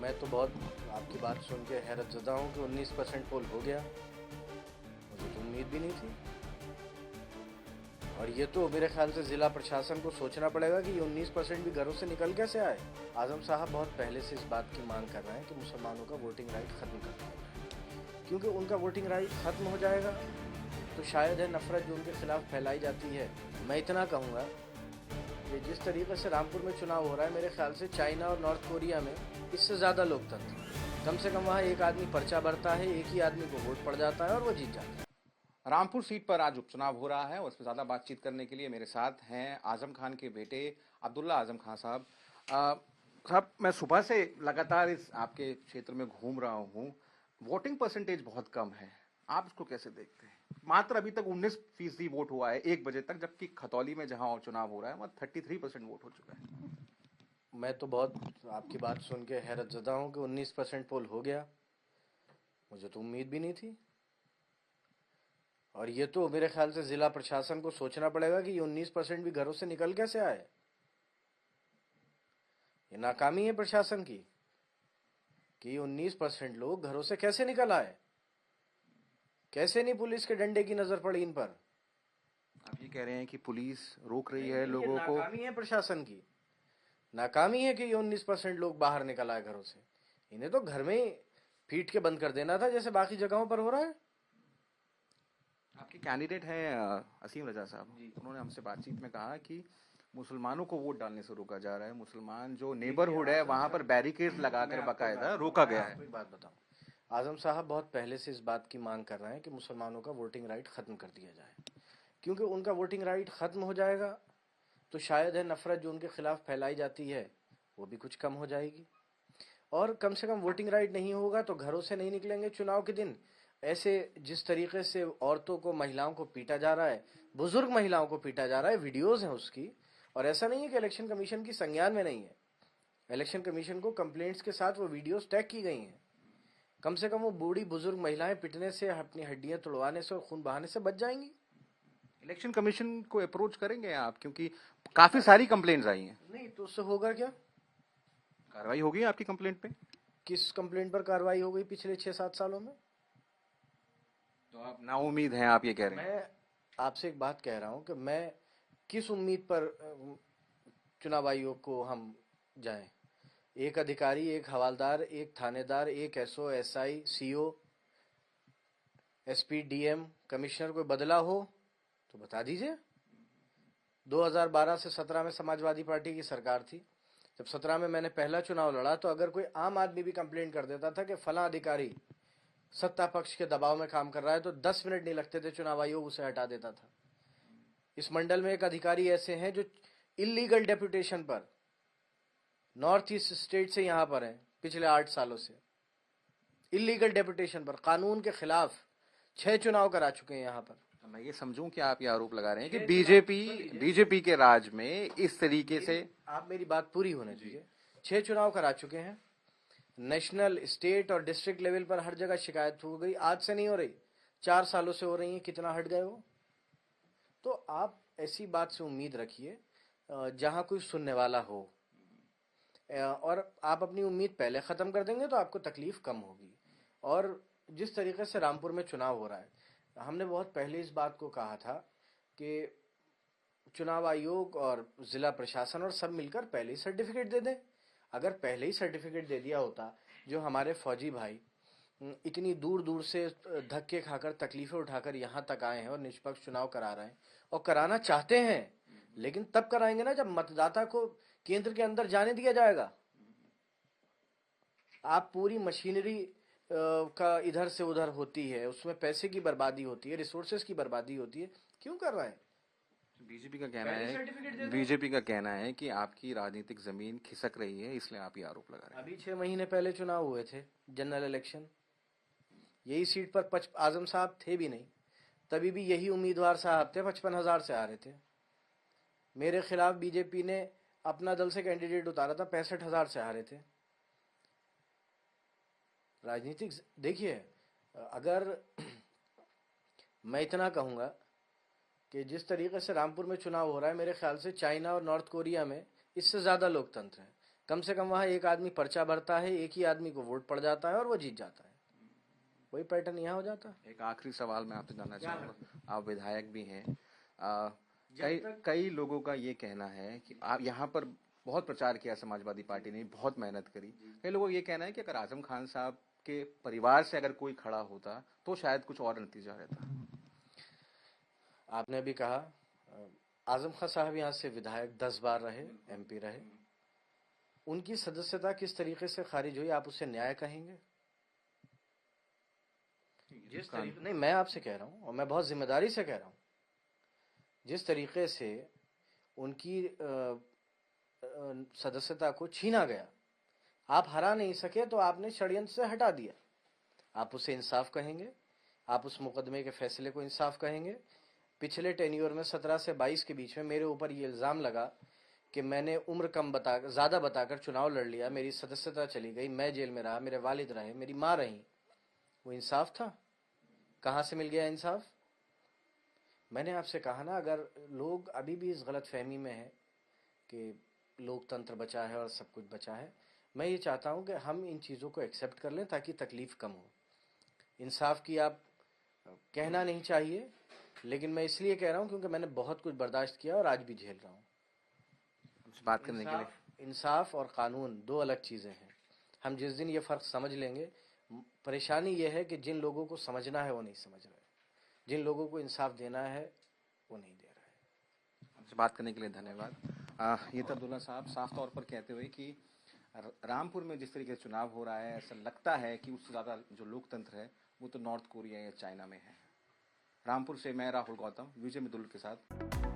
मैं तो बहुत आपकी बात सुन के हैरतज़दा हूँ कि 19% पोल हो गया। मुझे तो उम्मीद भी नहीं थी। और ये तो मेरे ख्याल से ज़िला प्रशासन को सोचना पड़ेगा कि ये 19% भी घरों से निकल कैसे आए। आज़म साहब बहुत पहले से इस बात की मांग कर रहे हैं कि मुसलमानों का वोटिंग राइट ख़त्म कर दिया जाए, क्योंकि उनका वोटिंग राइट ख़त्म हो जाएगा तो शायद है नफ़रत जो उनके खिलाफ फैलाई जाती है। मैं इतना कहूँगा कि जिस तरीके से रामपुर में चुनाव हो रहा है, मेरे ख्याल से चाइना और नॉर्थ कोरिया में इससे ज़्यादा लोकतंत्र। कम से कम वहाँ एक आदमी पर्चा भरता है, एक ही आदमी को वोट पड़ जाता है और वो जीत जाता है। रामपुर सीट पर आज उपचुनाव हो रहा है और उस पर ज्यादा बातचीत करने के लिए मेरे साथ हैं आजम खान के बेटे अब्दुल्ला आजम खान साहब। साहब, मैं सुबह से लगातार इस आपके क्षेत्र में घूम रहा हूँ। वोटिंग परसेंटेज बहुत कम है, आप इसको कैसे देखते हैं? मात्र अभी तक 19% वोट हुआ है 1 बजे तक, जबकि खतौली में जहां चुनाव हो रहा है वहां 33% वोट हो चुका है। मैं तो बहुत आपकी बात सुन के हैरतज़दा हूँ कि 19% पोल हो गया। मुझे तो उम्मीद भी नहीं थी। और ये तो मेरे ख्याल से ज़िला प्रशासन को सोचना पड़ेगा कि ये 19% भी घरों से निकल कैसे आए। ये नाकामी है प्रशासन की कि 19% लोग घरों से कैसे निकल आए। कैसे नहीं पुलिस के डंडे की नज़र पड़ी इन पर। आप ये कह रहे हैं कि पुलिस रोक रही है ये लोगों को? नाकामी है प्रशासन की। नाकामी है कि ये 19% लोग बाहर निकल आए घरों से। इन्हें तो घर में ही फीट के बंद कर देना था जैसे बाकी जगहों पर हो रहा है। आपके कैंडिडेट हैं असीम रजा साहब जी, उन्होंने हमसे बातचीत में कहा कि मुसलमानों को वोट डालने से रोका जा रहा है। मुसलमान जो नेबरहुड है वहां पर बैरिकेड लगाकर बकायदा रोका गया है। कोई बात बताऊं, आजम साहब बहुत पहले से इस बात की मांग कर रहे हैं कि मुसलमानों का वोटिंग राइट ख़त्म कर दिया जाए, क्योंकि उनका वोटिंग राइट ख़त्म हो जाएगा तो शायद है नफ़रत जो उनके खिलाफ फैलाई जाती है वो भी कुछ कम हो जाएगी। और कम से कम वोटिंग राइट नहीं होगा तो घरों से नहीं निकलेंगे चुनाव के दिन। ऐसे जिस तरीके से औरतों को, महिलाओं को पीटा जा रहा है, बुजुर्ग महिलाओं को पीटा जा रहा है, वीडियोस हैं उसकी। और ऐसा नहीं है कि इलेक्शन कमीशन की संज्ञान में नहीं है। इलेक्शन कमीशन को कंप्लेंट्स के साथ वो वीडियोस टैग की गई हैं। कम से कम वो बूढ़ी बुजुर्ग महिलाएं पिटने से, अपनी हड्डियां तोड़वाने से और खून बहाने से बच जाएंगी। इलेक्शन कमीशन को अप्रोच करेंगे आप, क्योंकि काफी सारी कंप्लेंट्स आई हैं? नहीं तो उससे होगा क्या? कार्रवाई होगी आपकी कंप्लेंट पे? किस कंप्लेंट पर कार्रवाई हो गई पिछले 6-7 सालों में? तो आप नाउम्मीद हैं, आप ये कह रहे हैं? मैं आपसे एक बात कह रहा हूं कि मैं किस उम्मीद पर चुनाव आयोग को हम जाएं। एक अधिकारी, एक हवालदार, एक थानेदार, एक SO, SI, CO, SP, DM, commissioner कोई बदला हो तो बता दीजिए। 2012 से 17 में समाजवादी पार्टी की सरकार थी। जब 17 में मैंने पहला चुनाव लड़ा तो अगर कोई आम आदमी भी कंप्लेन कर देता था कि फला अधिकारी सत्ता पक्ष के दबाव में काम कर रहा है तो 10 मिनट नहीं लगते थे, चुनाव आयोग उसे हटा देता था। इस मंडल में एक अधिकारी ऐसे हैं जो इलीगल डेपुटेशन पर नॉर्थ ईस्ट स्टेट से यहां पर हैं पिछले 8 सालों से। इलीगल डेपुटेशन पर, कानून के खिलाफ 6 चुनाव करा चुके हैं यहां पर। तो मैं ये समझूं कि आप ये आरोप लगा रहे हैं कि बीजेपी के राज में इस तरीके से। आप मेरी बात पूरी होने दीजिए। 6 चुनाव करा चुके हैं। नेशनल, स्टेट और डिस्ट्रिक्ट लेवल पर हर जगह शिकायत हो गई। आज से नहीं हो रही, 4 सालों से हो रही है। कितना हट गए वो? तो आप ऐसी बात से उम्मीद रखिए जहां कोई सुनने वाला हो, और आप अपनी उम्मीद पहले ख़त्म कर देंगे तो आपको तकलीफ़ कम होगी। और जिस तरीके से रामपुर में चुनाव हो रहा है, हमने बहुत पहले इस बात को कहा था कि चुनाव आयोग और ज़िला प्रशासन और सब मिलकर पहले ही सर्टिफिकेट दे दें। अगर पहले ही सर्टिफिकेट दे दिया होता, जो हमारे फौजी भाई इतनी दूर दूर से धक्के खाकर, तकलीफ़ें उठाकर यहाँ तक आए हैं और निष्पक्ष चुनाव करा रहे हैं और कराना चाहते हैं, लेकिन तब कराएंगे ना जब मतदाता को केंद्र के अंदर जाने दिया जाएगा। आप पूरी मशीनरी का इधर से उधर होती है, उसमें पैसे की बर्बादी होती है, रिसोर्सेज की बर्बादी होती है, क्यों कर रहे हैं? बीजेपी का कहना है कि आपकी राजनीतिक जमीन खिसक रही है, इसलिए आप ये आरोप लगा रहे हैं। अभी 6 महीने पहले चुनाव हुए थे, जनरल इलेक्शन। यही सीट पर आजम साहब थे भी नहीं, तभी भी यही उम्मीदवार साहब थे, 55,000 से आ रहे थे। मेरे खिलाफ बीजेपी ने अपना दल से कैंडिडेट उतारा था, 65,000 से हारे थे। राजनीतिक देखिए, अगर मैं इतना कहूँगा कि जिस तरीके से रामपुर में चुनाव हो रहा है, मेरे ख्याल से चाइना और नॉर्थ कोरिया में इससे ज़्यादा लोकतंत्र है। कम से कम वहां एक आदमी पर्चा भरता है, एक ही आदमी को वोट पड़ जाता है और वो जीत जाता है। वही पैटर्न यहाँ हो जाता है। एक आखिरी सवाल मैं आपसे जानना चाहूंगा, आप विधायक भी हैं, जब कई लोगों का ये कहना है कि आप यहाँ पर बहुत प्रचार किया समाजवादी पार्टी ने, बहुत मेहनत करी। कई लोगों का ये कहना है कि अगर आजम खान साहब के परिवार से अगर कोई खड़ा होता तो शायद कुछ और नतीजा रहता। आपने भी कहा, आजम खान साहब यहाँ से विधायक 10 बार रहे, MP रहे। उनकी सदस्यता किस तरीके से खारिज हुई, आप उसे न्याय कहेंगे? जिस तरीके, नहीं मैं आपसे कह रहा हूं और मैं बहुत जिम्मेदारी से कह रहा हूं, जिस तरीके से उनकी सदस्यता को छीना गया, आप हरा नहीं सके तो आपने षड्यंत्र से हटा दिया। आप उसे इंसाफ कहेंगे? आप उस मुकदमे के फैसले को इंसाफ कहेंगे? पिछले टेन्योर में 17 से 22 के बीच में मेरे ऊपर ये इल्ज़ाम लगा कि मैंने उम्र कम ज़्यादा बताकर चुनाव लड़ लिया, मेरी सदस्यता चली गई, मैं जेल में रहा, मेरे वालिद रहे, मेरी माँ रही। वो इंसाफ था? कहाँ से मिल गया इंसाफ? मैंने आपसे कहा ना, अगर लोग अभी भी इस गलत फहमी में है कि लोकतंत्र बचा है और सब कुछ बचा है, मैं ये चाहता हूँ कि हम इन चीज़ों को एक्सेप्ट कर लें ताकि तकलीफ़ कम हो। इंसाफ की आप कहना नहीं चाहिए, लेकिन मैं इसलिए कह रहा हूँ क्योंकि मैंने बहुत कुछ बर्दाश्त किया और आज भी झेल रहा हूँ। बात करने के लिए इंसाफ और कानून दो अलग चीज़ें हैं। हम जिस दिन ये फ़र्क समझ लेंगे, परेशानी ये है कि जिन लोगों को समझना है वो नहीं समझ रहे, जिन लोगों को इंसाफ देना है वो नहीं दे रहे हैं। हमसे बात करने के लिए धन्यवाद। ये तो अब्दुल्ला साहब साफ तौर पर कहते हुए कि रामपुर में जिस तरीके से चुनाव हो रहा है, ऐसा लगता है कि उससे ज़्यादा जो लोकतंत्र है वो तो नॉर्थ कोरिया या चाइना में है। रामपुर से मैं राहुल गौतम, विजय मिदुल के साथ।